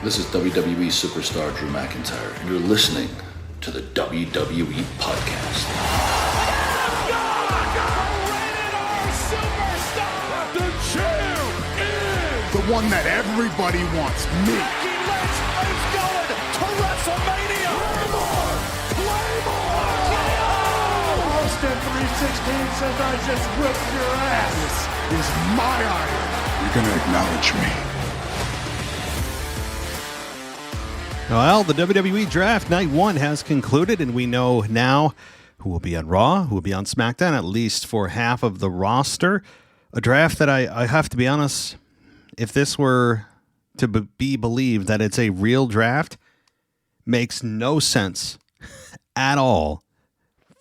This is WWE superstar Drew McIntyre, and you're listening to the WWE Podcast. The champ is the one that everybody wants, me. Becky Lynch is going to WrestleMania. Claymore! Austin 316 says I just whipped your ass. This is my iron. You're going to acknowledge me. Well, the WWE Draft Night 1 has concluded, and we know now who will be on Raw, who will be on SmackDown, at least for half of the roster. A draft that I have to be honest, if this were to be believed that it's a real draft, makes no sense at all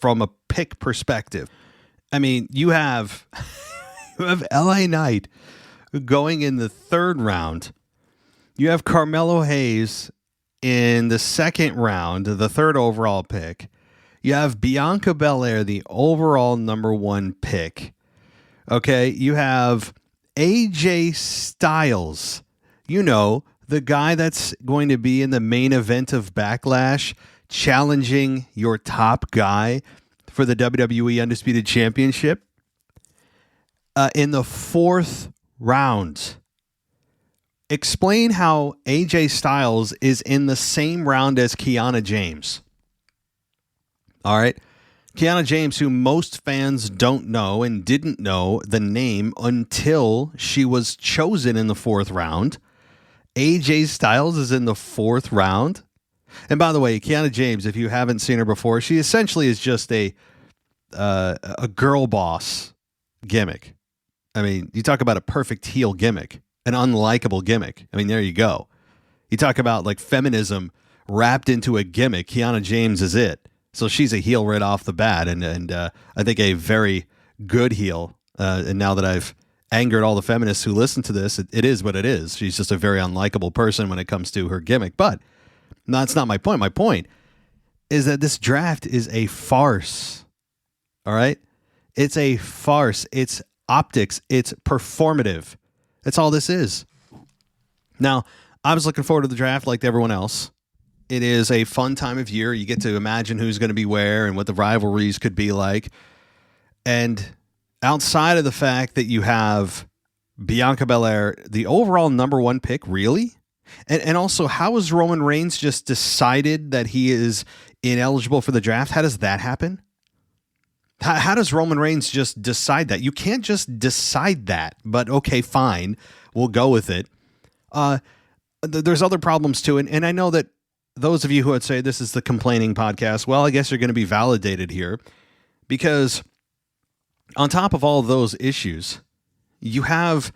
from a pick perspective. I mean, you have LA Knight going in the third round. You have Carmelo Hayes in the second round, the third overall pick. You have Bianca Belair, the overall number one pick. Okay, you have AJ Styles, you know, the guy that's going to be in the main event of Backlash, challenging your top guy for the WWE Undisputed Championship in the fourth round. Explain how AJ Styles is in the same round as Kiana James. All right. Kiana James, who most fans don't know and didn't know the name until she was chosen in the fourth round. AJ Styles is in the fourth round. And by the way, Kiana James, if you haven't seen her before, she essentially is just a girl boss gimmick. I mean, you talk about a perfect heel gimmick. An unlikable gimmick. I mean, there you go. You talk about like feminism wrapped into a gimmick. Kiana James is it. So she's a heel right off the bat, and I think a very good heel. And now that I've angered all the feminists who listen to this, it is what it is. She's just a very unlikable person when it comes to her gimmick. But that's not my point. My point is that this draft is a farce. All right? It's a farce. It's optics. It's performative. That's all this is. Now, I was looking forward to the draft like everyone else. It is a fun time of year. You get to imagine who's going to be where and what the rivalries could be like. And outside of the fact that you have Bianca Belair, the overall number one pick, really? And also, how has Roman Reigns just decided that he is ineligible for the draft? How does that happen? How does Roman Reigns just decide that? You can't just decide that, but okay, fine. We'll go with it. There's other problems too. And I know that those of you who would say this is the complaining podcast, well, I guess you're going to be validated here because on top of all of those issues, you have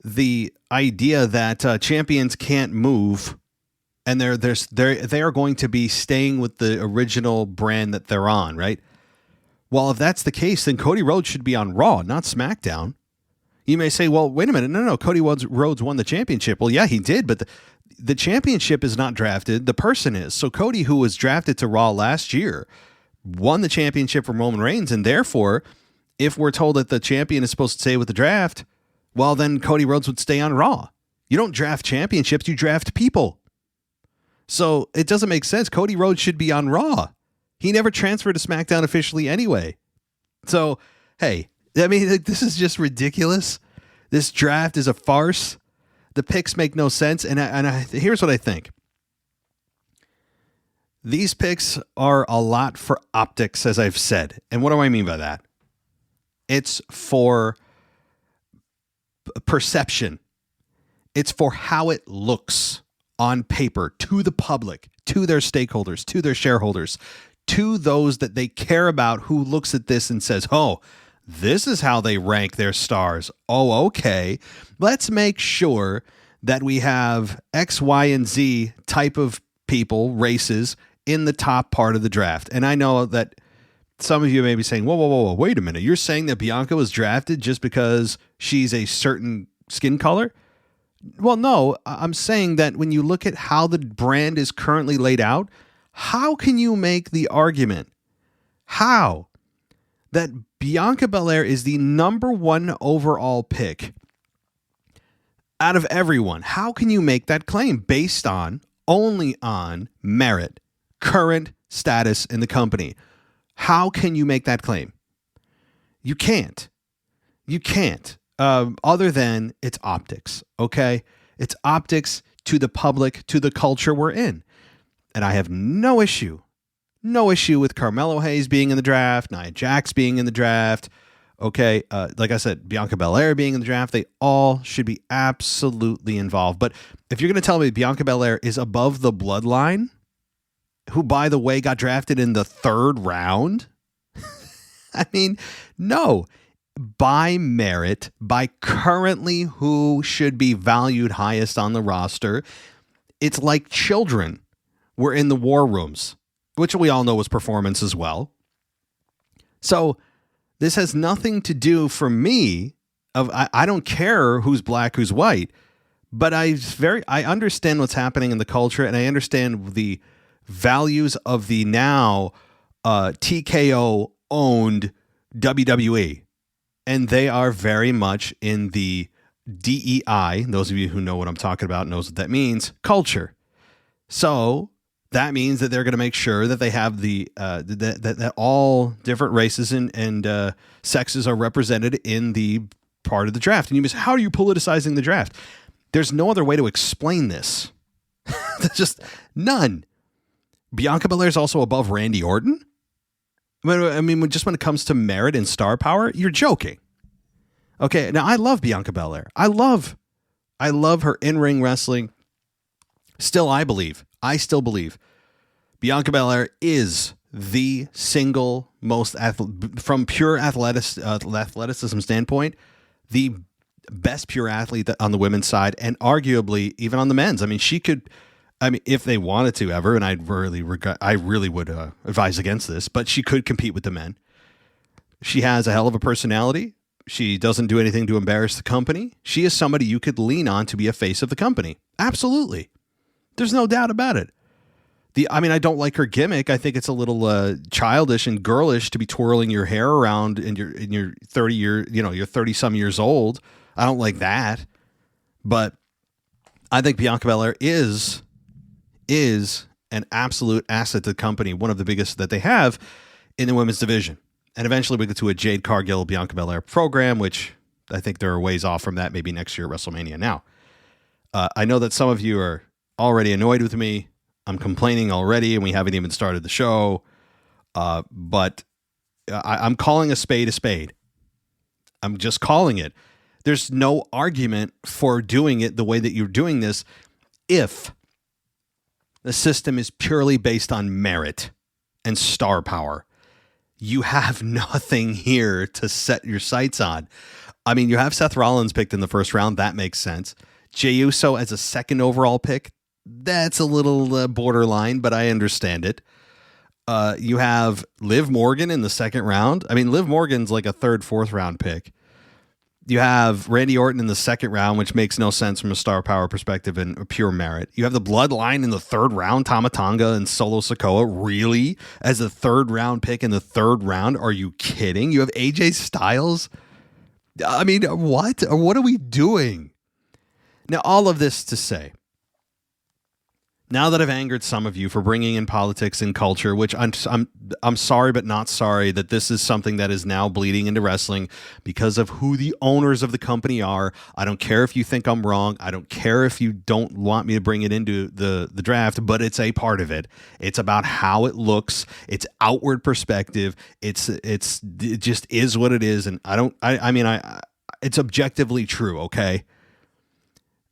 the idea that champions can't move and they are going to be staying with the original brand that they're on, right? Well, if that's the case, then Cody Rhodes should be on Raw, not SmackDown. You may say, well, wait a minute. No, Cody Rhodes won the championship. Well, yeah, he did, but the championship is not drafted. The person is. So Cody, who was drafted to Raw last year, won the championship from Roman Reigns, and therefore, if we're told that the champion is supposed to stay with the draft, well, then Cody Rhodes would stay on Raw. You don't draft championships, you draft people. So it doesn't make sense. Cody Rhodes should be on Raw. He never transferred to SmackDown officially anyway. So, hey, I mean, this is just ridiculous. This draft is a farce. The picks make no sense. And here's what I think. These picks are a lot for optics, as I've said. And what do I mean by that? It's for perception. It's for how it looks on paper to the public, to their stakeholders, to their shareholders, to those that they care about who looks at this and says, oh, this is how they rank their stars. Oh, okay. Let's make sure that we have X, Y, and Z type of people, races, in the top part of the draft. And I know that some of you may be saying, whoa, wait a minute. You're saying that Bianca was drafted just because she's a certain skin color? Well, no, I'm saying that when you look at how the brand is currently laid out, how can you make the argument that Bianca Belair is the number one overall pick out of everyone. How can you make that claim based on only on merit, current status in the company? How can you make that claim? You can't. You can't. Other than it's optics, okay? It's optics to the public, to the culture we're in. And I have no issue with Carmelo Hayes being in the draft, Nia Jax being in the draft, okay? Like I said, Bianca Belair being in the draft. They all should be absolutely involved. But if you're going to tell me Bianca Belair is above the Bloodline, who, by the way, got drafted in the 3rd round, I mean, no. By merit, by currently who should be valued highest on the roster, it's like children were in the war rooms, which we all know was performance as well. So this has nothing to do for me of I don't care who's black, who's white, but I understand what's happening in the culture, and I understand the values of the now TKO owned WWE. And they are very much in the DEI, those of you who know what I'm talking about knows what that means, culture. So that means that they're going to make sure that they have the that all different races and sexes are represented in the part of the draft. And you say, how are you politicizing the draft? There's no other way to explain this. There's just none. Bianca Belair is also above Randy Orton. I mean, just when it comes to merit and star power, you're joking. Okay, now I love Bianca Belair. I love her in-ring wrestling. I still believe Bianca Belair is the single most, from pure athleticism standpoint, the best pure athlete on the women's side, and arguably even on the men's. I mean, if they wanted to ever, and I really would advise against this, but she could compete with the men. She has a hell of a personality. She doesn't do anything to embarrass the company. She is somebody you could lean on to be a face of the company. Absolutely. There's no doubt about it. I don't like her gimmick. I think it's a little childish and girlish to be twirling your hair around in your 30 some years old. I don't like that. But I think Bianca Belair is an absolute asset to the company, one of the biggest that they have in the women's division. And eventually we get to a Jade Cargill, Bianca Belair program, which I think they're a ways off from that, maybe next year at WrestleMania. Now, I know that some of you are already annoyed with me. I'm complaining already, and we haven't even started the show. But I'm calling a spade a spade. I'm just calling it. There's no argument for doing it the way that you're doing this if the system is purely based on merit and star power. You have nothing here to set your sights on. I mean, you have Seth Rollins picked in the 1st round. That makes sense. Jey Uso as a 2nd overall pick. That's a little borderline, but I understand it. You have Liv Morgan in the 2nd round. I mean, Liv Morgan's like a 3rd, 4th round pick. You have Randy Orton in the 2nd round, which makes no sense from a star power perspective and a pure merit. You have the Bloodline in the 3rd round, Tama Tonga and Solo Sikoa, really? As a 3rd round pick in the 3rd round? Are you kidding? You have AJ Styles? I mean, what? What are we doing? Now, all of this to say, now that I've angered some of you for bringing in politics and culture, which I'm sorry but not sorry that this is something that is now bleeding into wrestling because of who the owners of the company are. I don't care if you think I'm wrong. I don't care if you don't want me to bring it into the draft, but it's a part of it. It's about how it looks. It's outward perspective. It just is what it is, and it's objectively true, okay?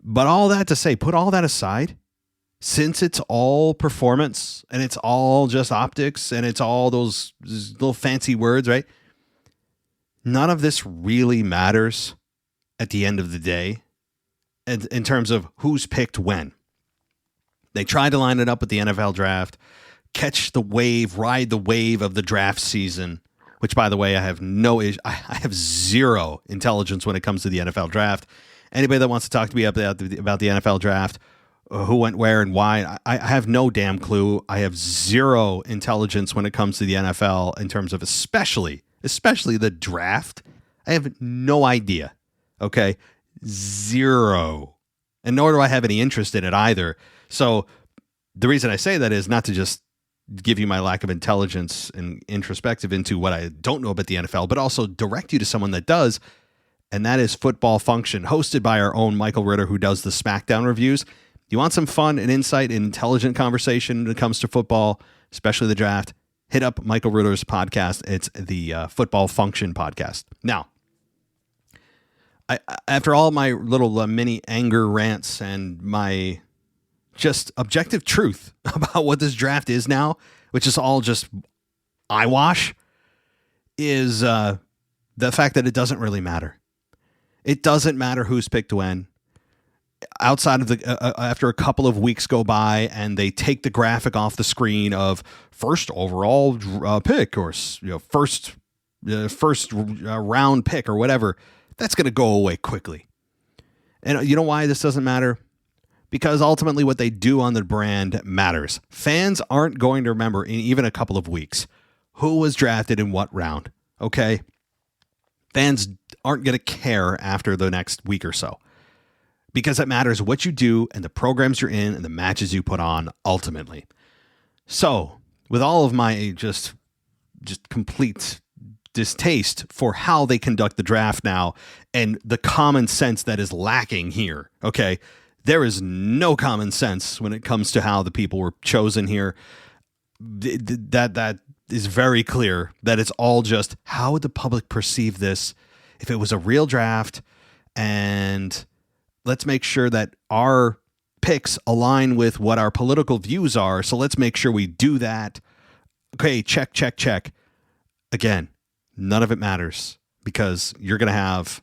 But all that to say, put all that aside. Since it's all performance and it's all just optics and it's all those little fancy words, right? None of this really matters at the end of the day in terms of who's picked when. They tried to line it up with the NFL draft, catch the wave, ride the wave of the draft season, which, by the way, I have I have zero intelligence when it comes to the NFL draft. Anybody that wants to talk to me about the NFL draft, who went where and why, I have no damn clue. I have zero intelligence when it comes to the NFL in terms of especially the draft. I have no idea. Okay? Zero And nor do I have any interest in it either. So the reason I say that is not to just give you my lack of intelligence and introspective into what I don't know about the NFL, but also direct you to someone that does. And that is Football Function, hosted by our own Michael Ritter, who does the SmackDown reviews. You want some fun and insight and intelligent conversation when it comes to football, especially the draft, hit up Michael Ritter's podcast. It's the Football Function podcast. Now, after all my little mini anger rants and my just objective truth about what this draft is now, which is all just eyewash, is the fact that it doesn't really matter. It doesn't matter who's picked when. Outside of the after a couple of weeks go by and they take the graphic off the screen of first overall pick or first round pick or whatever, that's going to go away quickly. And you know why this doesn't matter? Because ultimately what they do on the brand matters. Fans aren't going to remember in even a couple of weeks who was drafted in what round. Okay? Fans aren't going to care after the next week or so. Because it matters what you do and the programs you're in and the matches you put on ultimately. So, with all of my just complete distaste for how they conduct the draft now and the common sense that is lacking here, okay, there is no common sense when it comes to how the people were chosen here. That is very clear that it's all just how would the public perceive this if it was a real draft, and let's make sure that our picks align with what our political views are. So let's make sure we do that. Okay, check. Again, none of it matters because you're going to have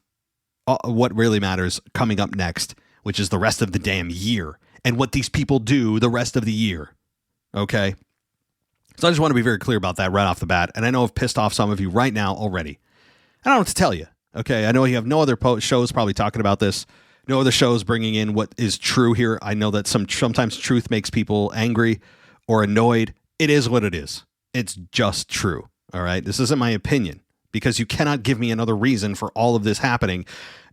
what really matters coming up next, which is the rest of the damn year and what these people do the rest of the year. Okay? So I just want to be very clear about that right off the bat. And I know I've pissed off some of you right now already. I don't know what to tell you. Okay? I know you have no other shows probably talking about this. No other shows bringing in what is true here. I know that sometimes truth makes people angry or annoyed. It is what it is. It's just true. All right. This isn't my opinion because you cannot give me another reason for all of this happening.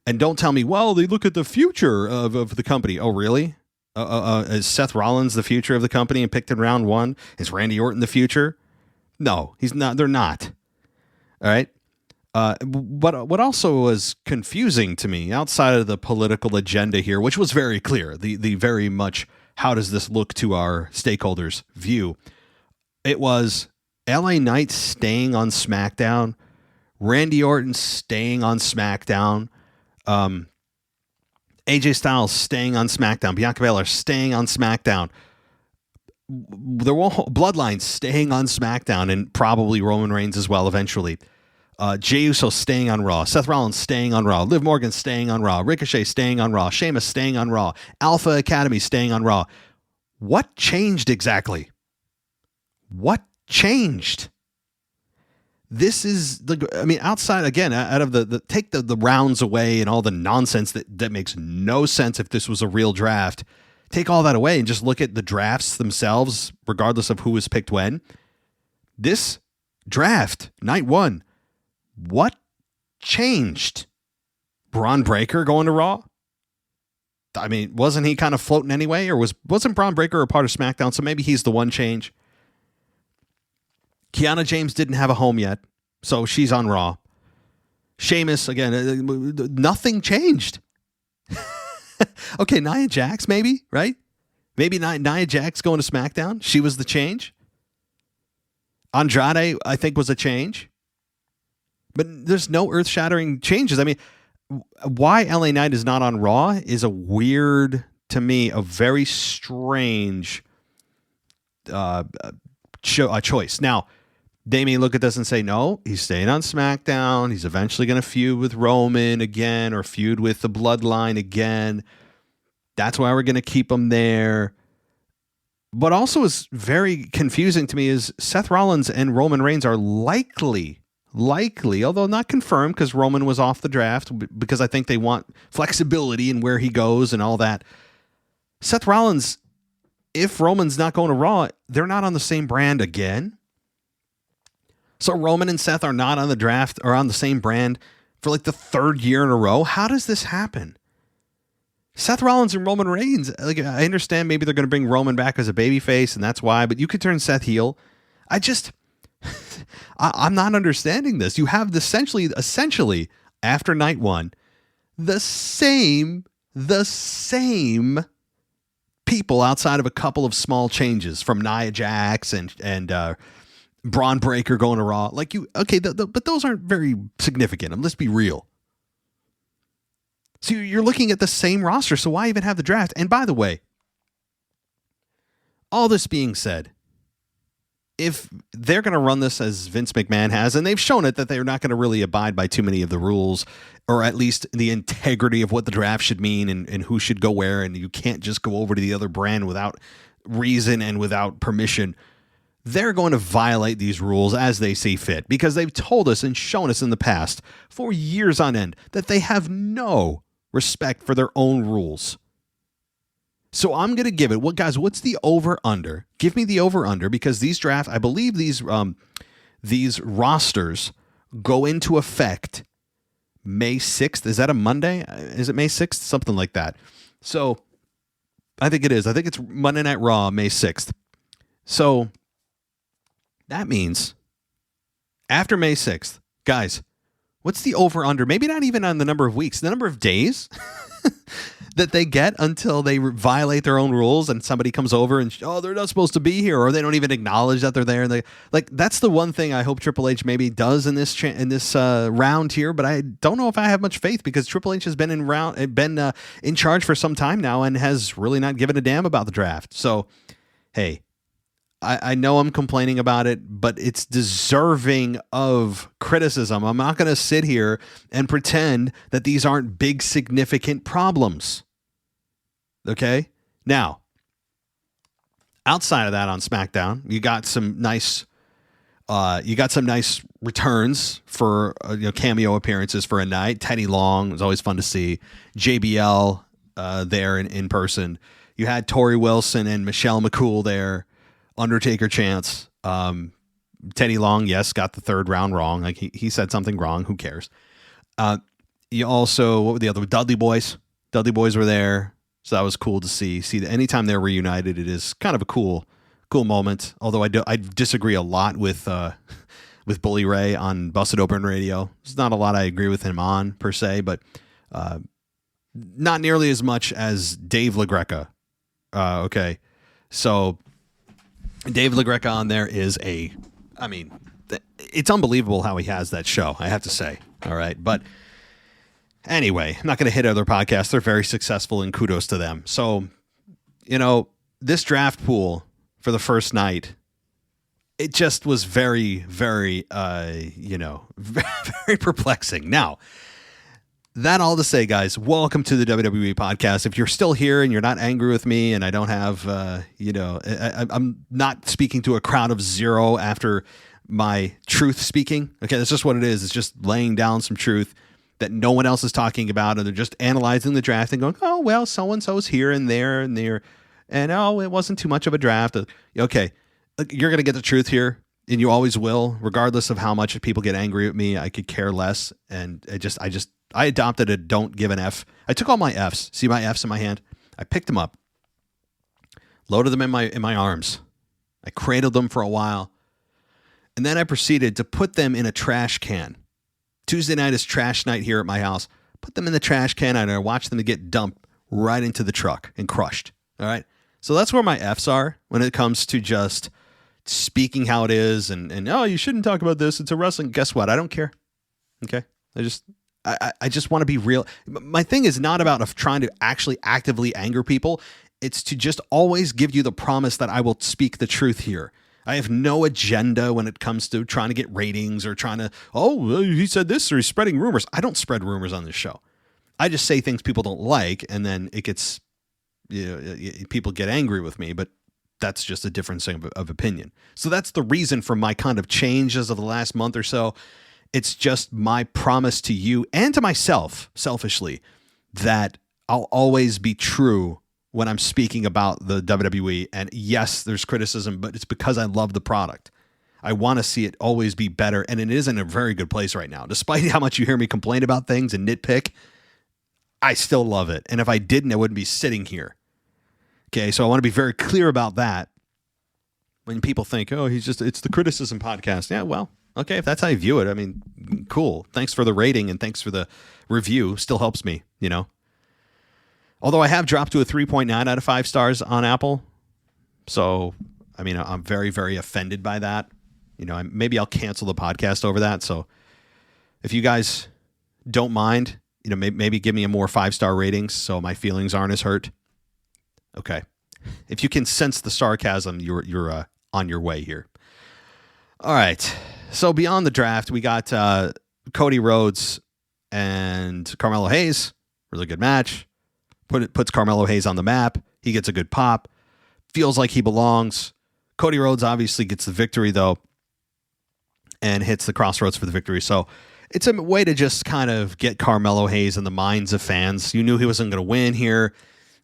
And don't tell me, well, they look at the future of the company. Oh, really? Is Seth Rollins the future of the company and picked in round one? Is Randy Orton the future? No, he's not. They're not. All right. What also was confusing to me outside of the political agenda here, which was very clear, the very much how does this look to our stakeholders view, it was LA Knight staying on SmackDown, Randy Orton staying on SmackDown, AJ Styles staying on SmackDown, Bianca Belair staying on SmackDown, the Bloodline staying on SmackDown, and probably Roman Reigns as well eventually. Jey Uso staying on Raw, Seth Rollins staying on Raw, Liv Morgan staying on Raw, Ricochet staying on Raw, Sheamus staying on Raw, Alpha Academy staying on Raw. What changed exactly? What changed? This is outside again, out of the take the rounds away and all the nonsense that makes no sense if this was a real draft. Take all that away and just look at the drafts themselves, regardless of who was picked when. This draft, night one, what changed? Braun Breaker going to Raw? I mean, wasn't he kind of floating anyway? Or wasn't Braun Breaker a part of SmackDown? So maybe he's the one change. Kiana James didn't have a home yet, so she's on Raw. Sheamus, again, nothing changed. Okay, Nia Jax, maybe, right? Maybe Nia Jax going to SmackDown. She was the change. Andrade, I think, was a change. But there's no earth-shattering changes. I mean, why LA Knight is not on Raw is a weird, to me, a very strange choice. Now, they may look at this and say, no, he's staying on SmackDown. He's eventually going to feud with Roman again or feud with the Bloodline again. That's why we're going to keep him there. What also is very confusing to me is Seth Rollins and Roman Reigns are likely, although not confirmed because Roman was off the draft, because I think they want flexibility in where he goes and all that. Seth Rollins, if Roman's not going to Raw, they're not on the same brand again. So Roman and Seth are not on the draft or on the same brand for like the third year in a row. How does this happen? Seth Rollins and Roman Reigns, like, I understand maybe they're going to bring Roman back as a babyface, and that's why, but you could turn Seth heel. I'm not understanding this. You have essentially, after night one, the same people outside of a couple of small changes from Nia Jax and Braun Breaker going to Raw. But those aren't very significant. Let's be real. So you're looking at the same roster, so why even have the draft? And by the way, all this being said, if they're going to run this as Vince McMahon has, and they've shown it that they're not going to really abide by too many of the rules, or at least the integrity of what the draft should mean and who should go where, and you can't just go over to the other brand without reason and without permission, they're going to violate these rules as they see fit, because they've told us and shown us in the past for years on end that they have no respect for their own rules. So I'm going to give it, what's the over-under? Give me the over-under, because these drafts, I believe these rosters go into effect May 6th. Is that a Monday? Is it May 6th? Something like that. So I think it is. I think it's Monday Night Raw, May 6th. So that means after May 6th, guys, what's the over-under? Maybe not even on the number of weeks, the number of days that they get until they violate their own rules and somebody comes over and, they're not supposed to be here, or they don't even acknowledge that they're there. That's the one thing I hope Triple H maybe does in this round here, but I don't know if I have much faith, because Triple H has been in charge for some time now and has really not given a damn about the draft. So, hey, I know I'm complaining about it, but it's deserving of criticism. I'm not going to sit here and pretend that these aren't big, significant problems. Okay? Now, outside of that on SmackDown, you got some nice returns for cameo appearances for a night. Teddy Long was always fun to see. JBL there in person. You had Tori Wilson and Michelle McCool there. Undertaker chants. Teddy Long, yes, got the third round wrong. Like he said something wrong. Who cares? You also, what were the other? Dudley Boys. Dudley Boys were there, so that was cool to see. Anytime they're reunited, it is kind of a cool moment. Although I disagree a lot with Bully Ray on Busted Open Radio. There's not a lot I agree with him on per se, but not nearly as much as Dave LaGreca. Okay, so Dave LaGreca on there is it's unbelievable how he has that show, I have to say. All right. But anyway, I'm not going to hit other podcasts. They're very successful, and kudos to them. So, this draft pool for the first night, it just was very, very, very perplexing. Now, that all to say, guys, welcome to the WWE podcast. If you're still here and you're not angry with me, and I don't have, I'm not speaking to a crowd of zero after my truth speaking. Okay, that's just what it is. It's just laying down some truth that no one else is talking about, and they're just analyzing the draft and going, oh, well, so-and-so's here and there, and it wasn't too much of a draft. Okay, you're going to get the truth here, and you always will, regardless of how much people get angry at me. I could care less, and I adopted a don't give an F. I took all my Fs. See my Fs in my hand? I picked them up, loaded them in my arms. I cradled them for a while, and then I proceeded to put them in a trash can. Tuesday night is trash night here at my house. Put them in the trash can, and I watched them get dumped right into the truck and crushed. All right? So that's where my Fs are when it comes to just speaking how it is and you shouldn't talk about this. It's a wrestling. Guess what? I don't care. Okay? I just want to be real. My thing is not about trying to actually actively anger people. It's to just always give you the promise that I will speak the truth here. I have no agenda when it comes to trying to get ratings or trying to, he said this or he's spreading rumors. I don't spread rumors on this show. I just say things people don't like, and then it gets, people get angry with me, but that's just a difference of opinion. So that's the reason for my kind of changes of the last month or so. It's just my promise to you and to myself, selfishly, that I'll always be true when I'm speaking about the WWE. And yes, there's criticism, but it's because I love the product. I want to see it always be better, and it is in a very good place right now. Despite how much you hear me complain about things and nitpick, I still love it. And if I didn't, I wouldn't be sitting here. Okay, so I want to be very clear about that. When people think, oh, it's the criticism podcast. Yeah, well, okay, if that's how you view it, I mean, cool. Thanks for the rating and thanks for the review. Still helps me, you know. Although I have dropped to a 3.9 out of 5 stars on Apple. So, I mean, I'm very, very offended by that. You know, maybe I'll cancel the podcast over that. So if you guys don't mind, you know, maybe give me a more 5-star ratings so my feelings aren't as hurt. Okay. If you can sense the sarcasm, you're on your way here. All right. So beyond the draft, we got Cody Rhodes and Carmelo Hayes. Really good match. Puts Carmelo Hayes on the map. He gets a good pop. Feels like he belongs. Cody Rhodes obviously gets the victory, though, and hits the crossroads for the victory. So it's a way to just kind of get Carmelo Hayes in the minds of fans. You knew he wasn't going to win here.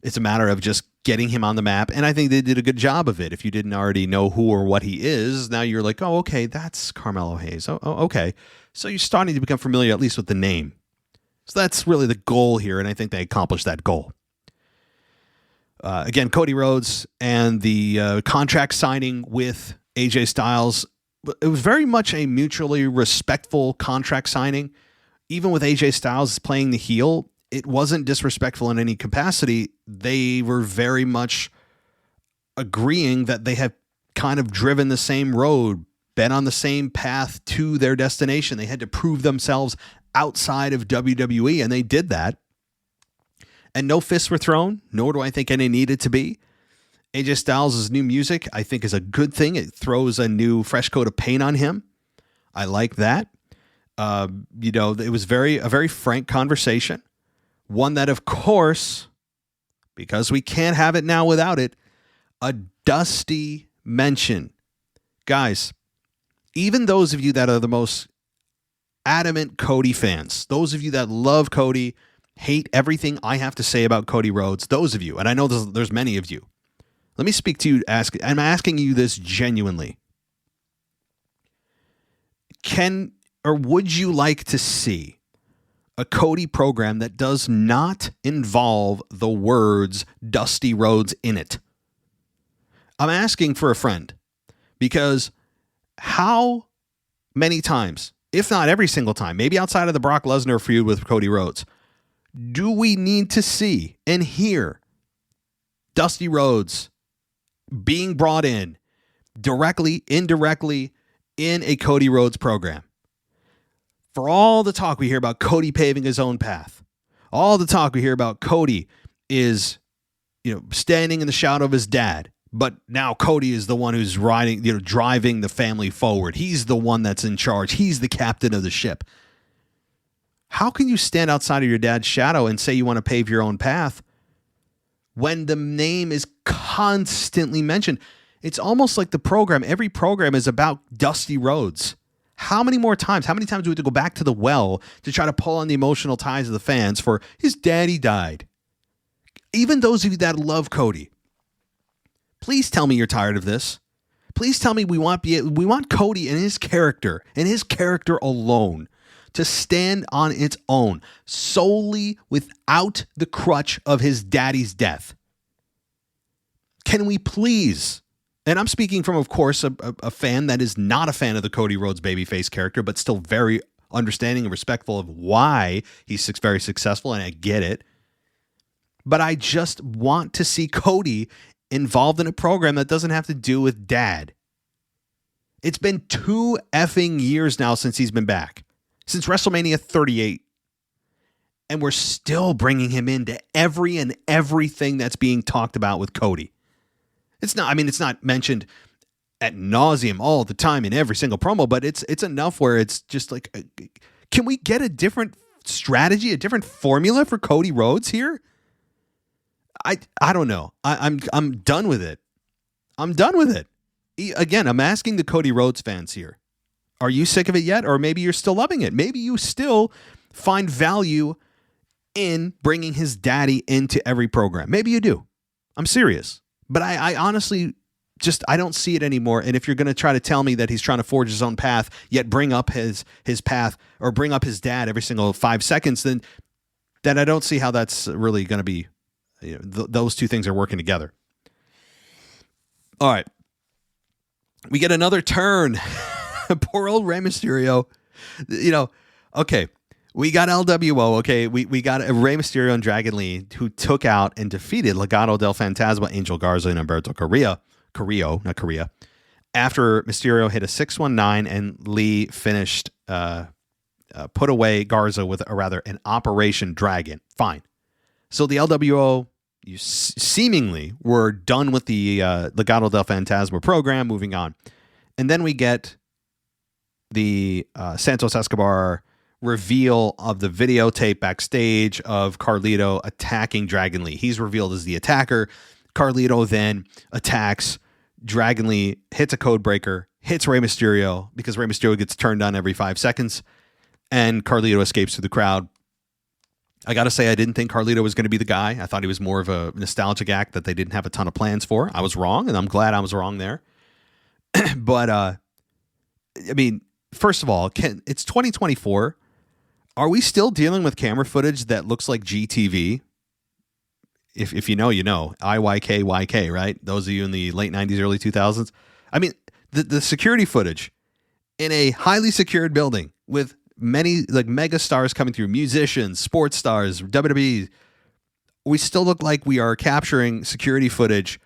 It's a matter of just getting him on the map, and I think they did a good job of it. If you didn't already know who or what he is, now you're like, oh, okay, that's Carmelo Hayes. Oh, okay. So you're starting to become familiar, at least with the name. So that's really the goal here, and I think they accomplished that goal. Again, Cody Rhodes and the contract signing with AJ Styles, it was very much a mutually respectful contract signing. Even with AJ Styles playing the heel, it wasn't disrespectful in any capacity. They were very much agreeing that they have kind of driven the same road, been on the same path to their destination. They had to prove themselves outside of WWE, and they did that. And no fists were thrown, nor do I think any needed to be. AJ Styles' new music, I think, is a good thing. It throws a new fresh coat of paint on him. I like that. You know, it was a very frank conversation. One that, of course, because we can't have it now without it, a Dusty mention. Guys, even those of you that are the most adamant Cody fans, those of you that love Cody, hate everything I have to say about Cody Rhodes, those of you, and I know there's many of you, let me speak to you. I'm asking you this genuinely. Would you like to see a Cody program that does not involve the words Dusty Rhodes in it? I'm asking for a friend, because how many times, if not every single time, maybe outside of the Brock Lesnar feud with Cody Rhodes, do we need to see and hear Dusty Rhodes being brought in directly, indirectly in a Cody Rhodes program? For all the talk we hear about Cody paving his own path, all the talk we hear about Cody is, you know, standing in the shadow of his dad, but now Cody is the one who's driving the family forward. He's the one that's in charge. He's the captain of the ship. How can you stand outside of your dad's shadow and say you want to pave your own path when the name is constantly mentioned? It's almost like every program is about Dusty Rhodes. How many times do we have to go back to the well to try to pull on the emotional ties of the fans for his daddy died? Even those of you that love Cody, please tell me you're tired of this. Please tell me we want Cody and his character alone to stand on its own, solely without the crutch of his daddy's death. Can we please, and I'm speaking from, of course, a fan that is not a fan of the Cody Rhodes babyface character, but still very understanding and respectful of why he's very successful, and I get it. But I just want to see Cody involved in a program that doesn't have to do with dad. It's been 2 effing years now since he's been back. Since WrestleMania 38. And we're still bringing him into everything that's being talked about with Cody. It's not mentioned ad nauseum all the time in every single promo, but it's enough where it's just like, can we get a different strategy, a different formula for Cody Rhodes here? I don't know. I'm done with it. I'm done with it. Again, I'm asking the Cody Rhodes fans here. Are you sick of it yet? Or maybe you're still loving it. Maybe you still find value in bringing his daddy into every program. Maybe you do. I'm serious. But I honestly I don't see it anymore. And if you're going to try to tell me that he's trying to forge his own path, yet bring up his path or bring up his dad every single 5 seconds, then then I don't see how that's really going to be, those two things are working together. All right. We get another turn. Poor old Rey Mysterio. Okay. We got LWO. Okay. We got Rey Mysterio and Dragon Lee, who took out and defeated Legado del Fantasma, Angel Garza, and Humberto Carrillo, after Mysterio hit a 619 and Lee finished, put away Garza with an Operation Dragon. Fine. So the LWO, you seemingly were done with the Legado del Fantasma program, moving on. And then we get the Santos Escobar reveal of the videotape backstage of Carlito attacking Dragon Lee. He's revealed as the attacker. Carlito then attacks. Dragon Lee hits a code breaker, hits Rey Mysterio because Rey Mysterio gets turned on every 5 seconds, and Carlito escapes through the crowd. I got to say, I didn't think Carlito was going to be the guy. I thought he was more of a nostalgic act that they didn't have a ton of plans for. I was wrong, and I'm glad I was wrong there. But, I mean, first of all, it's 2024. Are we still dealing with camera footage that looks like GTV? If you know, you know. IYKYK, right? Those of you in the late 90s, early 2000s. I mean, the security footage in a highly secured building with many like mega stars coming through, musicians, sports stars, WWE. We still look like we are capturing security footage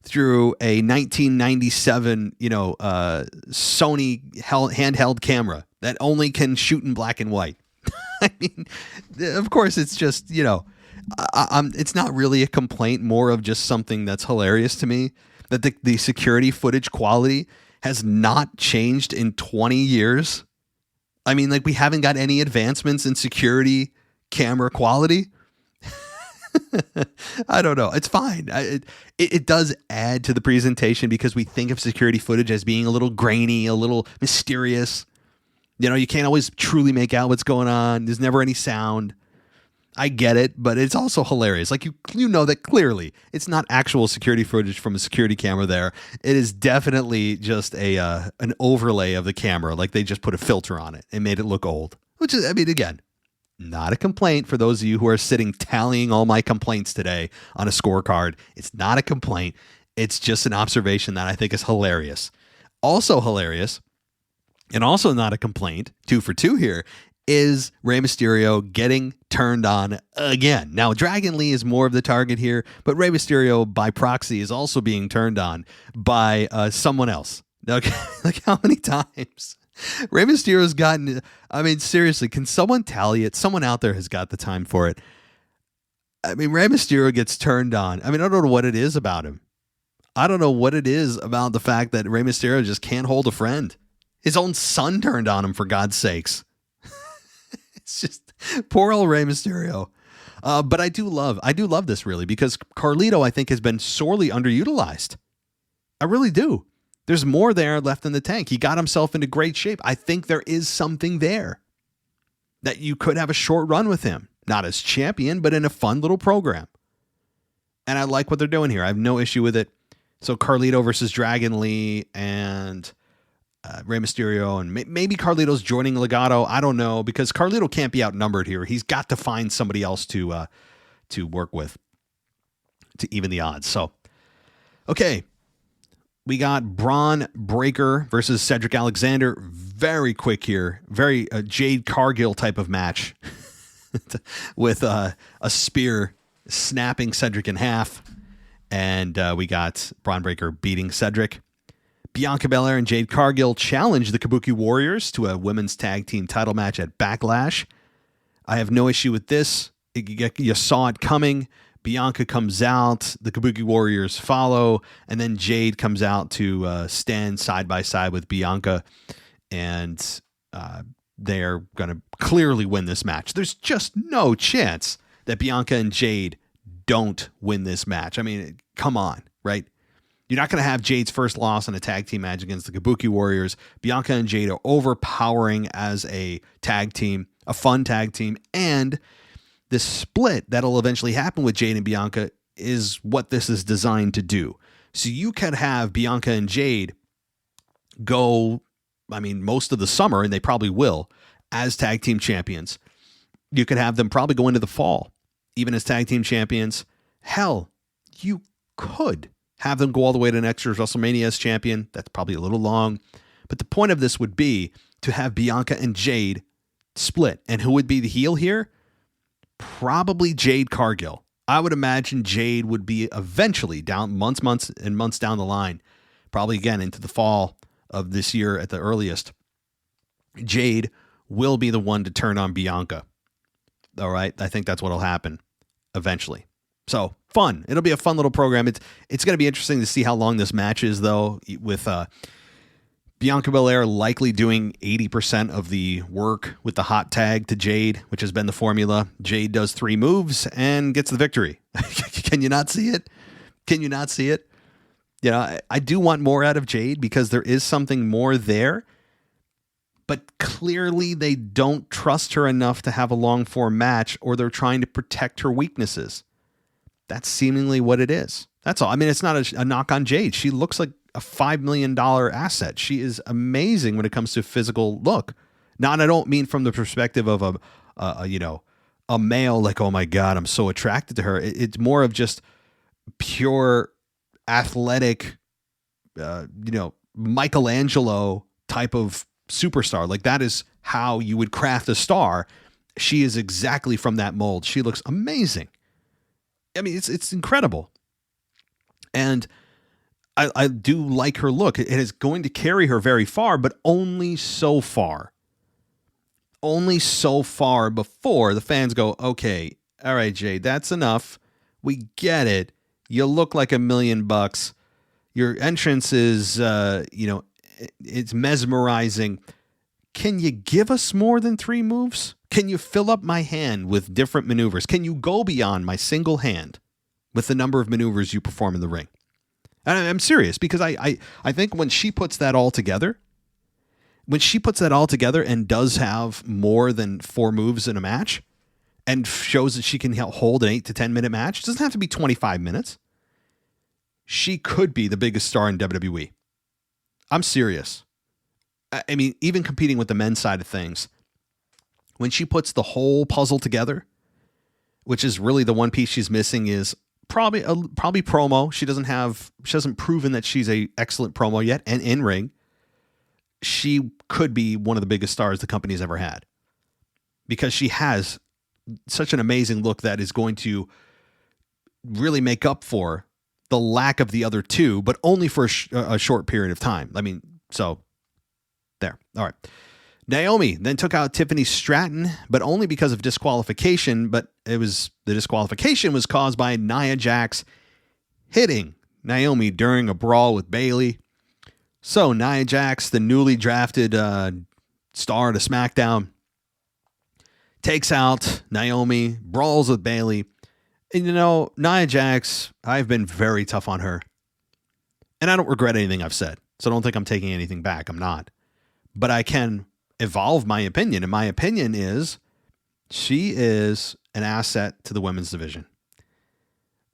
through a 1997, Sony handheld camera that only can shoot in black and white. I mean, of course, it's just, it's not really a complaint, more of just something that's hilarious to me, that the security footage quality has not changed in 20 years. I mean, like, we haven't got any advancements in security camera quality. I don't know. It's fine. It does add to the presentation because we think of security footage as being a little grainy, a little mysterious. You can't always truly make out what's going on. There's never any sound. I get it, but it's also hilarious. Like, you know that clearly it's not actual security footage from a security camera there. It is definitely just an overlay of the camera. Like, they just put a filter on it and made it look old. Which is, I mean, again, not a complaint for those of you who are sitting tallying all my complaints today on a scorecard. It's not a complaint. It's just an observation that I think is hilarious. Also hilarious, and also not a complaint, 2 for 2 here, is Rey Mysterio getting turned on again. Now, Dragon Lee is more of the target here, but Rey Mysterio, by proxy, is also being turned on by someone else. Okay, like, how many times Rey Mysterio's gotten... I mean, seriously, can someone tally it? Someone out there has got the time for it. I mean, Rey Mysterio gets turned on. I mean, I don't know what it is about him. I don't know what it is about the fact that Rey Mysterio just can't hold a friend. His own son turned on him, for God's sakes. It's just poor old Rey Mysterio. But I do love this, really, because Carlito, I think, has been sorely underutilized. I really do. There's more there left in the tank. He got himself into great shape. I think there is something there that you could have a short run with him. Not as champion, but in a fun little program. And I like what they're doing here. I have no issue with it. So Carlito versus Dragon Lee and Rey Mysterio, and maybe Carlito's joining Legado. I don't know, because Carlito can't be outnumbered here. He's got to find somebody else to work with to even the odds. So, okay, we got Braun Breaker versus Cedric Alexander. Very quick here, very Jade Cargill type of match with a spear snapping Cedric in half, and we got Braun Breaker beating Cedric. Bianca Belair and Jade Cargill challenge the Kabuki Warriors to a women's tag team title match at Backlash. I have no issue with this. You saw it coming. Bianca comes out, the Kabuki Warriors follow, and then Jade comes out to stand side by side with Bianca, and they're going to clearly win this match. There's just no chance that Bianca and Jade don't win this match. I mean, come on, right? You're not going to have Jade's first loss in a tag team match against the Kabuki Warriors. Bianca and Jade are overpowering as a tag team, a fun tag team, and the split that'll eventually happen with Jade and Bianca is what this is designed to do. So you could have Bianca and Jade go, I mean, most of the summer, and they probably will, as tag team champions. You could have them probably go into the fall, even as tag team champions. Hell, you could have them go all the way to next year's WrestleMania as champion. That's probably a little long. But the point of this would be to have Bianca and Jade split. And who would be the heel here? Probably Jade Cargill. I would imagine Jade would be eventually down months down the line, probably again into the fall of this year at the earliest. Jade will be the one to turn on Bianca. All right. I think that's what'll happen eventually. So fun. It'll be a fun little program. It's going to be interesting to see how long this match is, though, with Bianca Belair likely doing 80% of the work with the hot tag to Jade, which has been the formula. Jade does 3 moves and gets the victory. Can you not see it? Can you not see it? You know, I do want more out of Jade because there is something more there. But clearly they don't trust her enough to have a long form match, or they're trying to protect her weaknesses. That's seemingly what it is. That's all. I mean, it's not a knock on Jade. She looks like a $5 million asset. She is amazing when it comes to physical look. Now, and I don't mean from the perspective of a male, like, oh my God, I'm so attracted to her. It's more of just pure athletic, Michelangelo type of superstar. Like, that is how you would craft a star. She is exactly from that mold. She looks amazing. I mean, it's incredible. And I do like her look. It is going to carry her very far, but only so far. Only so far before the fans go, okay, all right, Jade, that's enough. We get it. You look like $1 million. Your entrance is, it's mesmerizing. Can you give us more than 3 moves? Can you fill up my hand with different maneuvers? Can you go beyond my single hand with the number of maneuvers you perform in the ring? And I'm serious, because I think when she puts that all together, and does have more than 4 moves in a match and shows that she can hold an 8 to 10 minute match, it doesn't have to be 25 minutes. She could be the biggest star in WWE. I'm serious. I mean, even competing with the men's side of things, when she puts the whole puzzle together, which is really the one piece she's missing, is probably promo. She hasn't proven that she's a excellent promo yet, and in ring, she could be one of the biggest stars the company's ever had, because she has such an amazing look that is going to really make up for the lack of the other two, but only for a short period of time. I mean, so there. All right. Naomi then took out Tiffany Stratton, but only because of disqualification. But the disqualification was caused by Nia Jax hitting Naomi during a brawl with Bayley. So Nia Jax, the newly drafted star to SmackDown, takes out Naomi, brawls with Bayley. And Nia Jax, I've been very tough on her. And I don't regret anything I've said. So don't think I'm taking anything back. I'm not. But I can evolve my opinion. And my opinion is she is an asset to the women's division.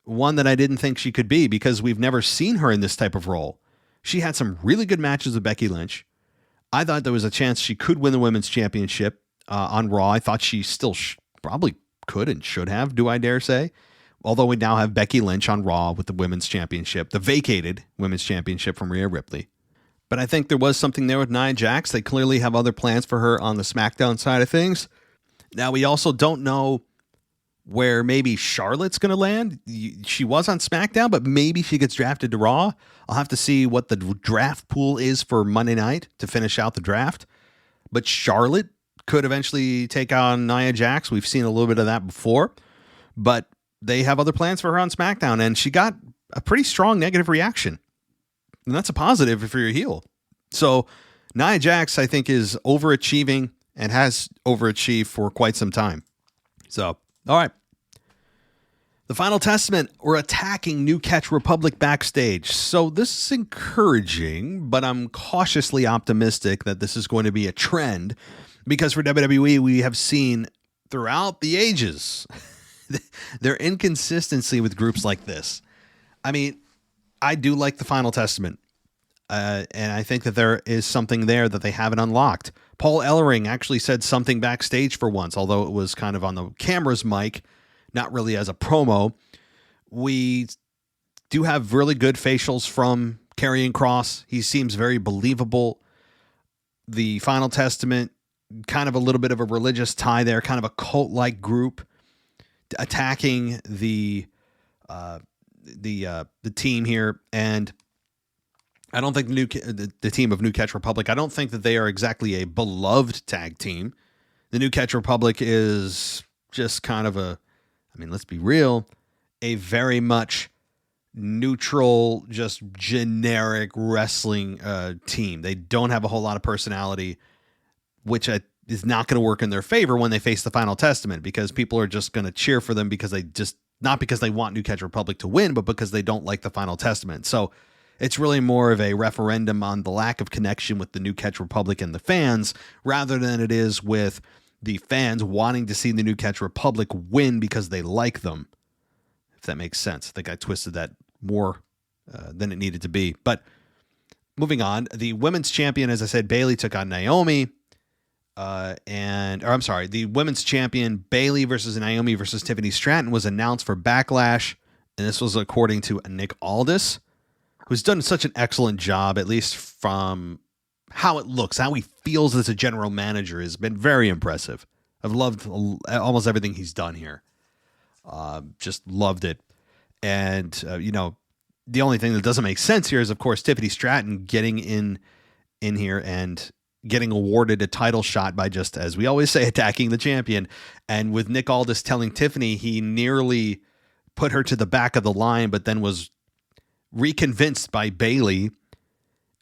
One that I didn't think she could be, because we've never seen her in this type of role. She had some really good matches with Becky Lynch. I thought there was a chance she could win the women's championship on Raw. I thought she still probably could and should have, do I dare say. Although we now have Becky Lynch on Raw with the women's championship, the vacated women's championship from Rhea Ripley. But I think there was something there with Nia Jax. They clearly have other plans for her on the SmackDown side of things. Now, we also don't know where maybe Charlotte's going to land. She was on SmackDown, but maybe she gets drafted to Raw. I'll have to see what the draft pool is for Monday night to finish out the draft. But Charlotte could eventually take on Nia Jax. We've seen a little bit of that before. But they have other plans for her on SmackDown, and she got a pretty strong negative reaction. And that's a positive if you're a heel. So Nia Jax, I think, is overachieving and has overachieved for quite some time. So, all right. The Final Testament were attacking New Catch Republic backstage. So this is encouraging, but I'm cautiously optimistic that this is going to be a trend, because for WWE, we have seen throughout the ages their inconsistency with groups like this. I mean, I do like the Final Testament. And I think that there is something there that they haven't unlocked. Paul Ellering actually said something backstage for once, although it was kind of on the camera's mic, not really as a promo. We do have really good facials from Karrion Kross. He seems very believable. The Final Testament, kind of a little bit of a religious tie there, kind of a cult-like group attacking the team here. And I don't think the team of New Catch Republic, I don't think that they are exactly a beloved tag team. The New Catch Republic is just kind of let's be real, a very much neutral, just generic wrestling team. They don't have a whole lot of personality, which is not going to work in their favor when they face the Final Testament, because people are just going to cheer for them because not because they want New Catch Republic to win, but because they don't like the Final Testament. So it's really more of a referendum on the lack of connection with the New Catch Republic and the fans, rather than it is with the fans wanting to see the New Catch Republic win because they like them. If that makes sense. I think I twisted that more than it needed to be. But moving on, the women's champion, as I said, Bayley took on Naomi. The women's champion Bayley versus Naomi versus Tiffany Stratton was announced for Backlash. And this was according to Nick Aldis, who's done such an excellent job, at least from how it looks, how he feels as a general manager, has been very impressive. I've loved almost everything he's done here. Just loved it. And, the only thing that doesn't make sense here is, of course, Tiffany Stratton getting in here and getting awarded a title shot by just, as we always say, attacking the champion. And with Nick Aldis telling Tiffany he nearly put her to the back of the line, but then was reconvinced by Bayley,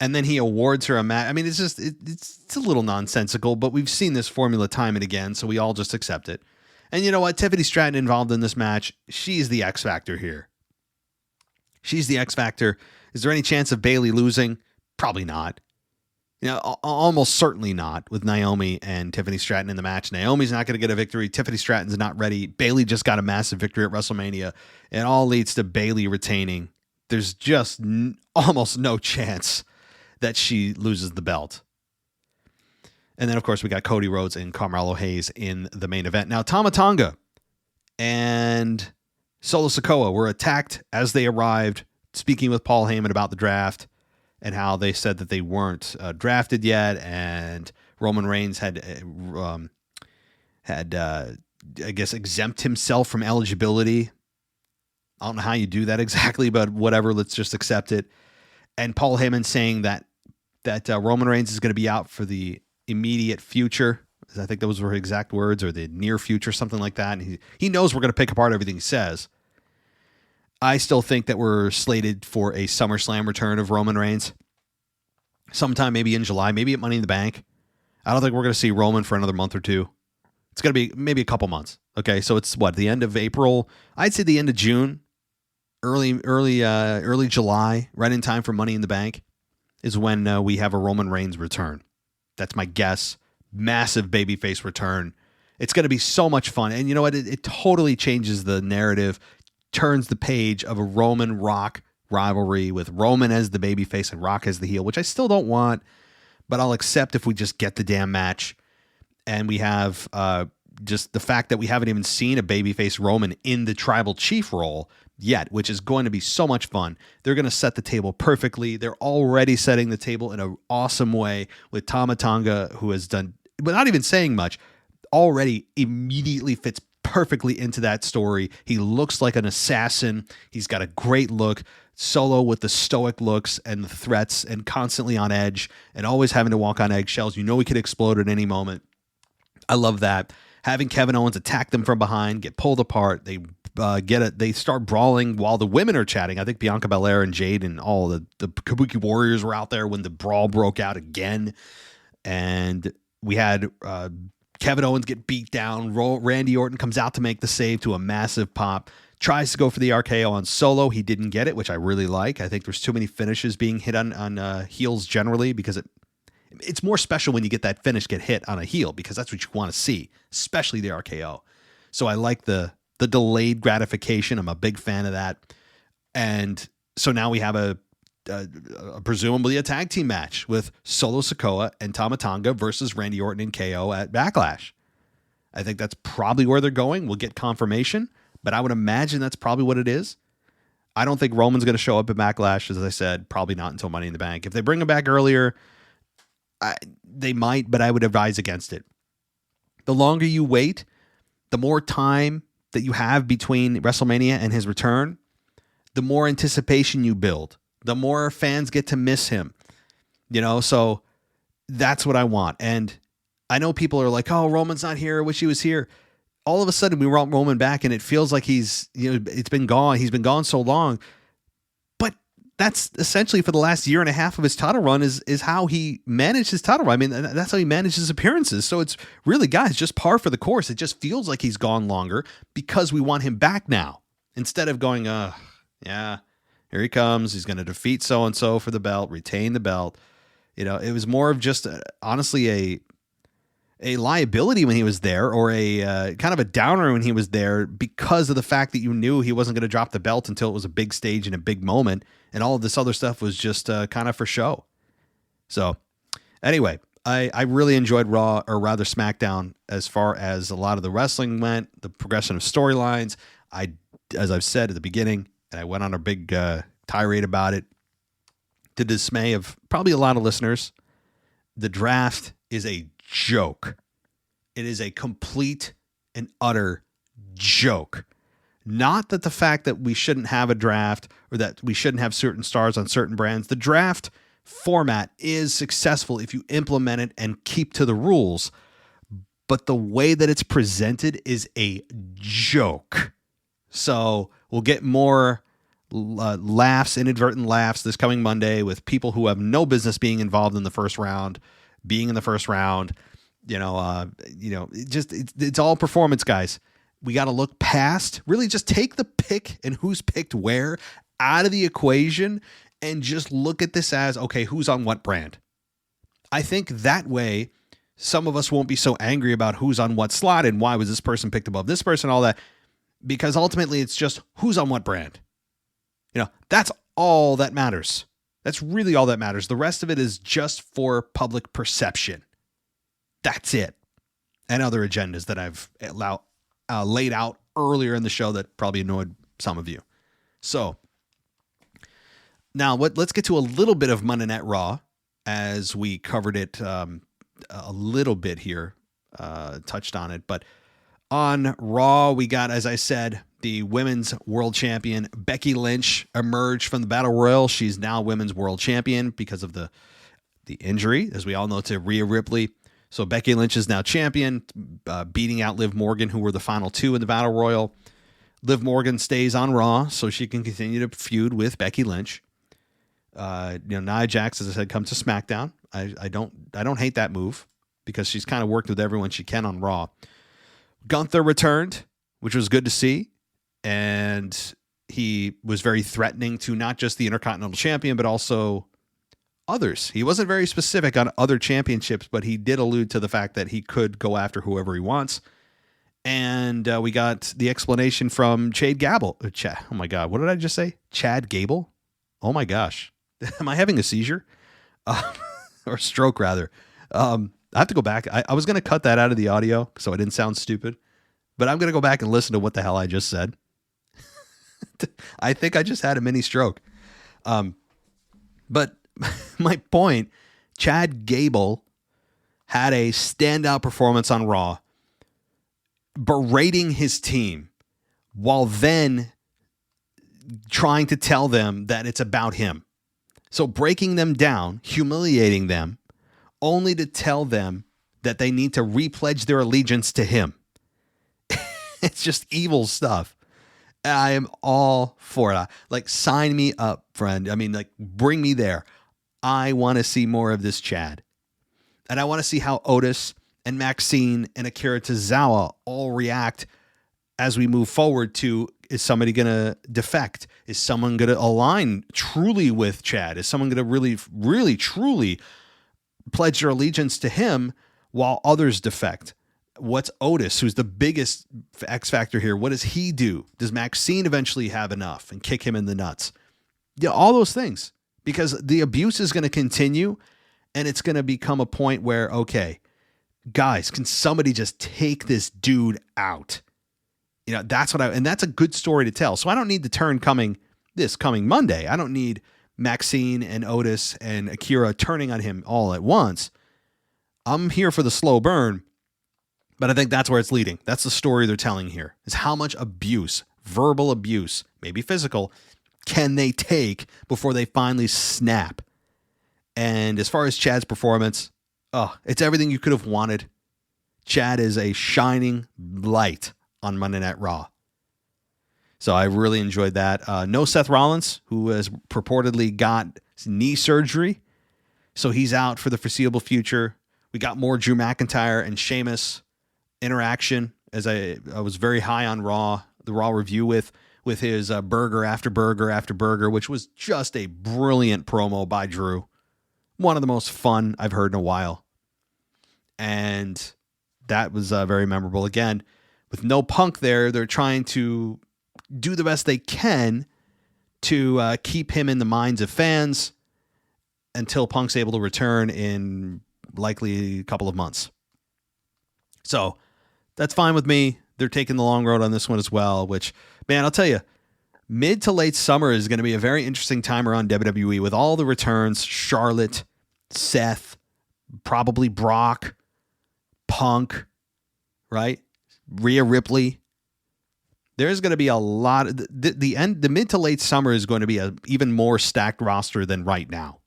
and then he awards her a match. I mean, it's a little nonsensical, but we've seen this formula time and again, so we all just accept it. And you know what? Tiffany Stratton involved in this match, she's the X factor here. She's the X factor. Is there any chance of Bayley losing? Probably not. Almost certainly not with Naomi and Tiffany Stratton in the match. Naomi's not going to get a victory. Tiffany Stratton's not ready. Bayley just got a massive victory at WrestleMania. It all leads to Bayley retaining. There's just almost no chance that she loses the belt. And then, of course, we got Cody Rhodes and Carmelo Hayes in the main event. Now, Tama Tonga and Solo Sikoa were attacked as they arrived, speaking with Paul Heyman about the draft and how they said that they weren't drafted yet, and Roman Reigns had exempt himself from eligibility. I don't know how you do that exactly, but whatever, let's just accept it. And Paul Heyman saying that Roman Reigns is going to be out for the immediate future. I think those were exact words, or the near future, something like that. And he knows we're going to pick apart everything he says. I still think that we're slated for a SummerSlam return of Roman Reigns. Sometime maybe in July, maybe at Money in the Bank. I don't think we're going to see Roman for another month or two. It's going to be maybe a couple months. Okay, so it's the end of April. I'd say the end of June, early July, right in time for Money in the Bank, is when we have a Roman Reigns return. That's my guess. Massive babyface return. It's going to be so much fun. And you know what? It totally changes the narrative, turns the page of a Roman Rock rivalry with Roman as the babyface and Rock as the heel, which I still don't want, but I'll accept if we just get the damn match. And we have just the fact that we haven't even seen a babyface Roman in the tribal chief role yet, which is going to be so much fun. They're going to set the table perfectly. They're already setting the table in an awesome way with Tama Tonga, who has done, without even saying much, already immediately fits perfectly into that story. He looks like an assassin. He's got a great look. Solo with the stoic looks and the threats and constantly on edge and always having to walk on eggshells. You know he could explode at any moment. I love that. Having Kevin Owens attack them from behind, get pulled apart. They they start brawling while the women are chatting. I think Bianca Belair and Jade and all the Kabuki Warriors were out there when the brawl broke out again. And we had Kevin Owens get beat down. Randy Orton comes out to make the save to a massive pop. Tries to go for the RKO on Solo. He didn't get it, which I really like. I think there's too many finishes being hit on heels generally, because it's more special when you get that finish get hit on a heel, because that's what you want to see, especially the RKO. So I like the delayed gratification. I'm a big fan of that. And so now we have a presumably a tag team match with Solo Sikoa and Tama Tonga versus Randy Orton and KO at Backlash. I think that's probably where they're going. We'll get confirmation, but I would imagine that's probably what it is. I don't think Roman's going to show up at Backlash, as I said, probably not until Money in the Bank. If they bring him back earlier, they might, but I would advise against it. The longer you wait, the more time that you have between WrestleMania and his return, the more anticipation you build, the more fans get to miss him. So that's what I want. And I know people are like, oh, Roman's not here. I wish he was here. All of a sudden we want Roman back and it feels like it's been gone. He's been gone so long. But that's essentially for the last year and a half of his title run is how he managed his title run. I mean, that's how he managed his appearances. So it's really, guys, just par for the course. It just feels like he's gone longer because we want him back now. Instead of going, yeah, here he comes. He's going to defeat so-and-so for the belt, retain the belt. It was more of just honestly a liability when he was there, or a kind of a downer when he was there, because of the fact that you knew he wasn't going to drop the belt until it was a big stage and a big moment. And all of this other stuff was just kind of for show. So anyway, I really enjoyed Raw, or rather SmackDown, as far as a lot of the wrestling went, the progression of storylines. As I've said at the beginning, and I went on a big tirade about it, to the dismay of probably a lot of listeners, the draft is a joke. It is a complete and utter joke. Not that the fact that we shouldn't have a draft or that we shouldn't have certain stars on certain brands. The draft format is successful if you implement it and keep to the rules. But the way that it's presented is a joke. So we'll get more inadvertent laughs this coming Monday with people who have no business being involved in the first round, being in the first round. It's all performance, guys. We got to look past, really just take the pick and who's picked where out of the equation and just look at this as, okay, who's on what brand? I think that way some of us won't be so angry about who's on what slot and why was this person picked above this person, all that, because ultimately it's just who's on what brand. That's all that matters. That's really all that matters. The rest of it is just for public perception. That's it. And other agendas that I've laid out earlier in the show that probably annoyed some of you. So now let's get to a little bit of Monday Night Raw, as we covered it a little bit here, touched on it. But on Raw, we got, as I said, the women's world champion Becky Lynch emerged from the Battle Royal. She's now women's world champion because of the injury, as we all know, to Rhea Ripley. So Becky Lynch is now champion, beating out Liv Morgan, who were the final two in the Battle Royal. Liv Morgan stays on Raw so she can continue to feud with Becky Lynch. Nia Jax, as I said, comes to SmackDown. I don't hate that move because she's kind of worked with everyone she can on Raw. Gunther returned, which was good to see. And he was very threatening to not just the Intercontinental Champion, but also others. He wasn't very specific on other championships, but he did allude to the fact that he could go after whoever he wants. And we got the explanation from Chad Gable. Oh my God, what did I just say? Chad Gable? Oh my gosh. Am I having a seizure? Or stroke, rather. I have to go back. I was going to cut that out of the audio so I didn't sound stupid. But I'm going to go back and listen to what the hell I just said. I think I just had a mini stroke. But my point, Chad Gable had a standout performance on Raw, berating his team while then trying to tell them that it's about him. So breaking them down, humiliating them, only to tell them that they need to repledge their allegiance to him. It's just evil stuff. I am all for it. Like, sign me up, friend. I mean, like, bring me there. I want to see more of this Chad. And I want to see how Otis and Maxine and Akira Tozawa all react as we move forward to, is somebody going to defect? Is someone going to align truly with Chad? Is someone going to really, really, truly pledge their allegiance to him while others defect? What's Otis, who's the biggest X factor here? What does he do? Does Maxine eventually have enough and kick him in the nuts? Yeah, all those things. because the abuse is going to continue, and it's going to become a point where, okay, guys, can somebody just take this dude out? You know, that's a good story to tell. So I don't need the turn coming Monday. I don't need Maxine and Otis and Akira turning on him all at once. I'm here for the slow burn, but I think that's where it's leading. That's the story they're telling here, is how much abuse, verbal abuse, maybe physical, can they take before they finally snap? And as far as Chad's performance, it's everything you could have wanted. Chad is a shining light on Monday Night Raw. So I really enjoyed that. No Seth Rollins, who has purportedly got knee surgery. So he's out for the foreseeable future. We got more Drew McIntyre and Sheamus interaction, as I was very high on Raw, the Raw review with his burger after burger after burger, which was just a brilliant promo by Drew. One of the most fun I've heard in a while. And that was very memorable. Again, with no Punk there, they're trying to do the best they can to keep him in the minds of fans until Punk's able to return in likely a couple of months. So that's fine with me. They're taking the long road on this one as well, which, man, I'll tell you, mid to late summer is going to be a very interesting time around WWE with all the returns. Charlotte, Seth, probably Brock, Punk, right? Rhea Ripley. There's going to be a lot of the mid to late summer is going to be an even more stacked roster than right now.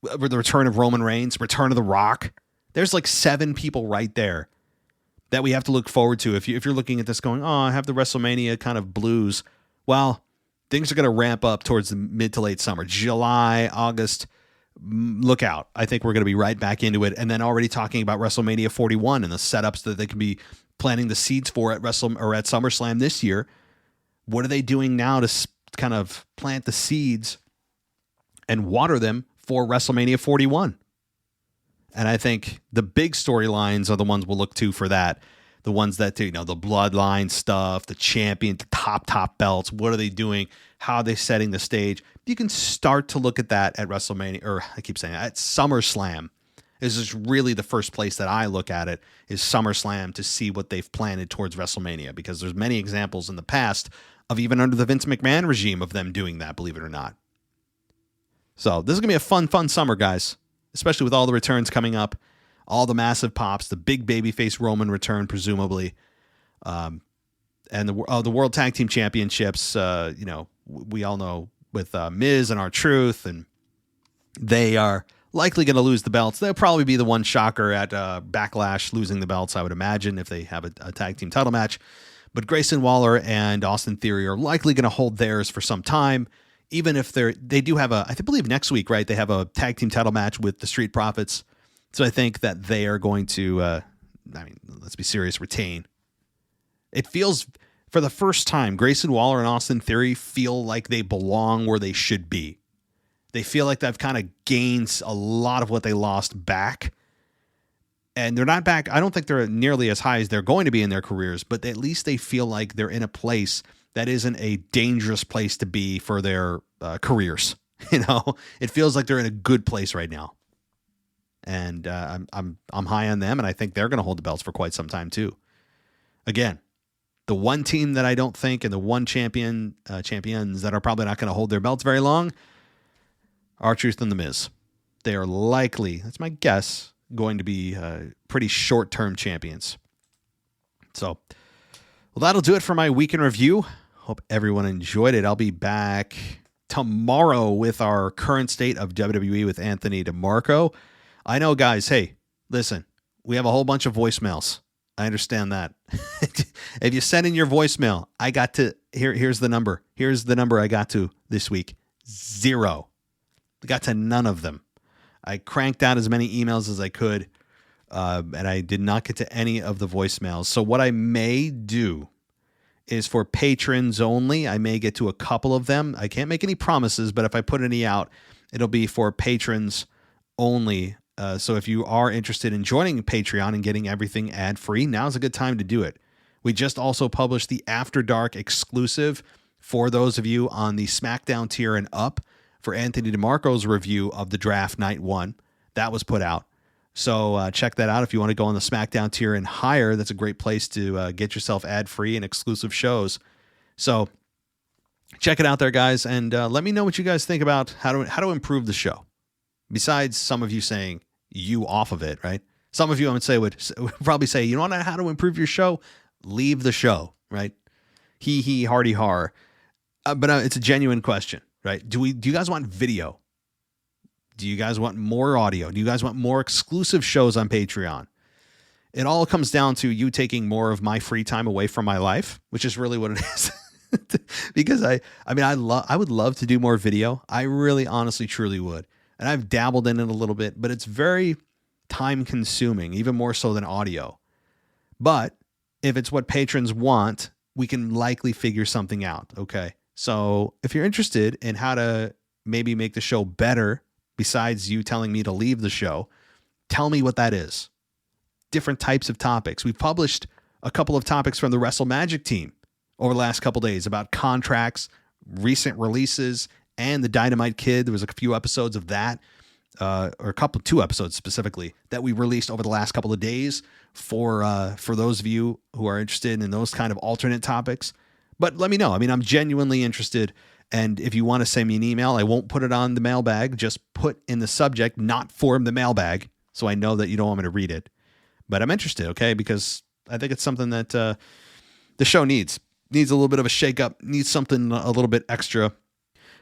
With the return of Roman Reigns, return of The Rock. There's like 7 people right there that we have to look forward to. If you're looking at this going, I have the WrestleMania kind of blues. Well, things are going to ramp up towards the mid to late summer. July, August, look out. I think we're going to be right back into it. And then already talking about WrestleMania 41 and the setups that they can be planting the seeds for at SummerSlam this year. What are they doing now to kind of plant the seeds and water them for WrestleMania 41? And I think the big storylines are the ones we'll look to for that. The ones that, the bloodline stuff, the champion, the top belts. What are they doing? How are they setting the stage? You can start to look at that at WrestleMania, or I keep saying at SummerSlam. This is really the first place that I look at it, is SummerSlam, to see what they've planted towards WrestleMania, because there's many examples in the past of even under the Vince McMahon regime of them doing that, believe it or not. So this is going to be a fun summer, guys, especially with all the returns coming up, all the massive pops, the big babyface Roman return, presumably, and the World Tag Team Championships, we all know with Miz and R-Truth, and they are likely going to lose the belts. They'll probably be the one shocker at Backlash losing the belts, I would imagine, if they have a tag team title match. But Grayson Waller and Austin Theory are likely going to hold theirs for some time, even if they do have I believe next week, right? They have a tag team title match with the Street Profits. So I think that they are going to, let's be serious, retain. It feels, for the first time, Grayson Waller and Austin Theory feel like they belong where they should be. They feel like they've kind of gained a lot of what they lost back. And they're not back. I don't think they're nearly as high as they're going to be in their careers, but at least they feel like they're in a place that isn't a dangerous place to be for their careers. It feels like they're in a good place right now. And I'm high on them, and I think they're going to hold the belts for quite some time too. Again, the one team that I don't think, and the one champions that are probably not going to hold their belts very long, R-Truth and The Miz. They are likely, that's my guess, going to be pretty short-term champions. So, well, that'll do it for my week in review. Hope everyone enjoyed it. I'll be back tomorrow with our current state of WWE with Anthony DeMarco. I know, guys, hey, listen, we have a whole bunch of voicemails. I understand that. If you send in your voicemail, I got to, here's the number. Here's the number I got to this week. 0. I got to none of them. I cranked out as many emails as I could, and I did not get to any of the voicemails. So what I may do is, for patrons only, I may get to a couple of them. I can't make any promises, but if I put any out, it'll be for patrons only. So if you are interested in joining Patreon and getting everything ad-free, now's a good time to do it. We just also published the After Dark exclusive for those of you on the SmackDown tier and up for Anthony DeMarco's review of the draft night 1. That was put out. So check that out if you want to go on the SmackDown tier and higher. That's a great place to get yourself ad-free and exclusive shows. So check it out there, guys, and let me know what you guys think about how to improve the show. Besides some of you saying you off of it, right? Some of you, I would say, would probably say, you want to know how to improve your show? Leave the show, right? He, hardy, har. But it's a genuine question, right? Do you guys want video? Do you guys want more audio? Do you guys want more exclusive shows on Patreon? It all comes down to you taking more of my free time away from my life, which is really what it is. Because I would love to do more video. I really, honestly, truly would. And I've dabbled in it a little bit, but it's very time consuming, even more so than audio. But if it's what patrons want, we can likely figure something out. Okay. So if you're interested in how to maybe make the show better, besides you telling me to leave the show, tell me what that is. Different types of topics. We've published a couple of topics from the Wrestle Magic team over the last couple of days about contracts, recent releases, and the Dynamite Kid. There was a few episodes of that, or two episodes specifically that we released over the last couple of days for those of you who are interested in those kind of alternate topics. But let me know. I mean, I'm genuinely interested. And if you want to send me an email, I won't put it on the mailbag. Just put in the subject, not for the mailbag, so I know that you don't want me to read it. But I'm interested, okay? Because I think it's something that the show needs. Needs a little bit of a shake-up. Needs something a little bit extra.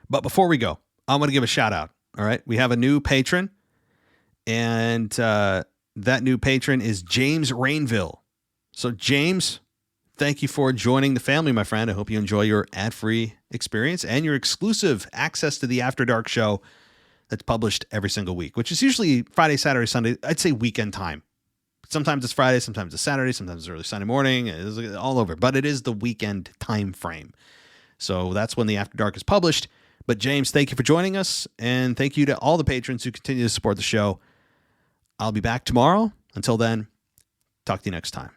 But before we go, I'm going to give a shout-out, all right? We have a new patron, and that new patron is James Rainville. So, James, thank you for joining the family, my friend. I hope you enjoy your ad-free experience and your exclusive access to the After Dark show that's published every single week, which is usually Friday, Saturday, Sunday. I'd say weekend time. Sometimes it's Friday, sometimes it's Saturday, sometimes it's early Sunday morning. It's all over, but it is the weekend time frame. So that's when the After Dark is published. But James, thank you for joining us, and thank you to all the patrons who continue to support the show. I'll be back tomorrow. Until then, talk to you next time.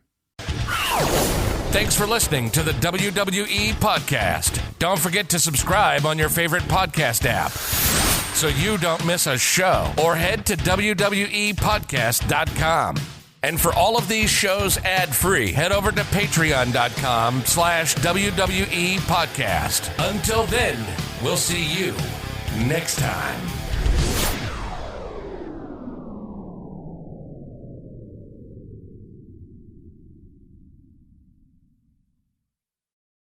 Thanks for listening to the WWE Podcast. Don't forget to subscribe on your favorite podcast app so you don't miss a show, or head to WWEpodcast.com. And for all of these shows ad-free, head over to patreon.com/WWE Podcast. Until then, we'll see you next time.